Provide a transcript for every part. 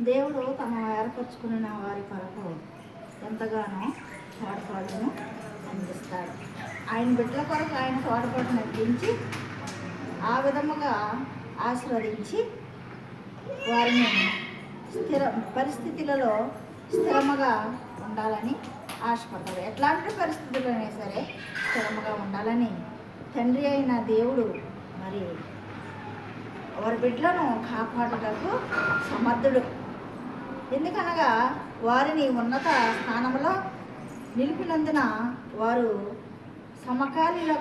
దేవుడు తమ ఏర్పరచుకున్న వారి కొరకు ఎంతగానో తోడ్పాటును అందిస్తాడు. ఆయన బిడ్డల కొరకు ఆయన తోడ్పాటును అందించి ఆ విధముగా ఆశీర్వదించి వారిని పరిస్థితులలో స్థిరముగా ఉండాలని ఆశపడతాడు. ఎట్లాంటి పరిస్థితుల్లోనే సరే స్థిరముగా ఉండాలని తండ్రి అయిన దేవుడు మరి వారి బిడ్డలను కాపాడుటకు సమర్థుడు. ఎందుకనగా వారిని ఉన్నత స్థానంలో నిలిపినందున వారు సమకాలీలు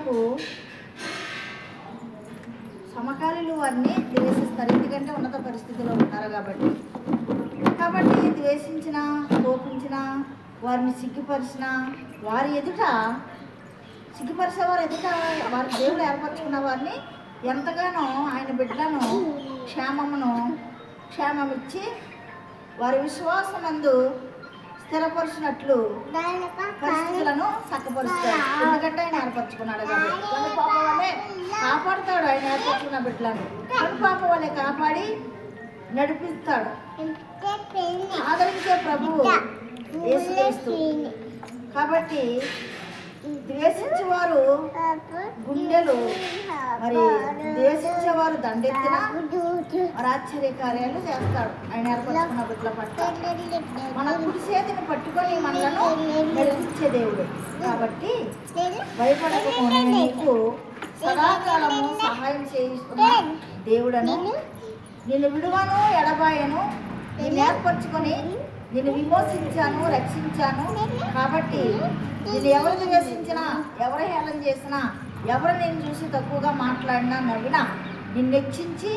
వారిని ద్వేషిస్తారు. ఎందుకంటే ఉన్నత పరిస్థితిలో ఉన్నారు కాబట్టి ద్వేషించిన, కోపించిన, వారిని సిగ్గుపరిచిన వారి ఎదుట వారి దేవుడు ఏర్పరచుకున్న వారిని ఎంతగానో ఆయన బిడ్డలను క్షేమమిచ్చి వారి విశ్వాసమందు స్థిరపరిచినట్లు పరిస్థితులను చక్కపరుస్తాడు. ఎందుకంటే ఆయన ఏర్పరచుకున్నాడు కాబట్టి పాప వల్లే కాపాడుతాడు. ఆయన ఏర్పరచుకున్న బిడ్డలను పాప వల్లే కాపాడి నడిపిస్తాడు. ఆదరించే ప్రభువు యేసుక్రీస్తు. కాబట్టి ద్వేషించేవారు గుండెలు ద్వేషించేవారు దండెత్తిన ఆశ్చర్య కార్యాలు చేస్తాడు. ఆయన ఏర్పరచుకున్న బిడ్డల పట్ల మన కుడి చేతిని పట్టుకొని మనలను నడిపించే దేవుడు. కాబట్టి భయపడకపోయిన నీకు సదాకాలము సహాయం చేయిస్తున్న దేవుడను, నిన్ను విడువను ఎడబాయను, నిన్ను ఏర్పరచుకొని నిన్ను విమోచించాను, రక్షించాను. కాబట్టి నిన్ను ఎవరు ద్వేషించినా, ఎవరు హేళన చేసినా, ఎవరు నేను చూసి తక్కువగా మాట్లాడినా, నవ్వినా, నిన్ను హెచ్చించి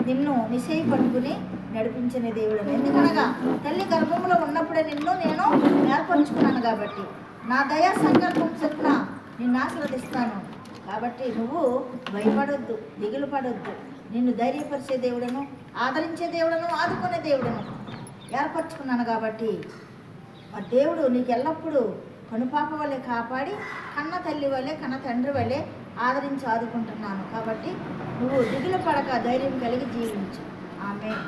నిన్ను నిశ్చయి పట్టుకుని నడిపించిన దేవుడు. ఎందుకనగా తల్లి గర్భంలో ఉన్నప్పుడే నేను ఏర్పరచుకున్నాను కాబట్టి నా దయా సంకల్పం చొప్పున నిన్ను ఆశీర్వదిస్తాను. కాబట్టి నువ్వు భయపడొద్దు, దిగులు పడొద్దు. నిన్ను ధైర్యపరిచే దేవుడను, ఆదరించే దేవుడను, ఆదుకునే దేవుడను ఏర్పరచుకున్నాను. కాబట్టి ఆ దేవుడు నీకు ఎల్లప్పుడూ కనుపాప వల్లే కాపాడి కన్న తల్లి వల్లే, కన్న తండ్రి వల్లే ఆదరించి ఆదుకుంటున్నాను. కాబట్టి నువ్వు దిగులు పడక ధైర్యం కలిగి జీవించు. ఆమేన్.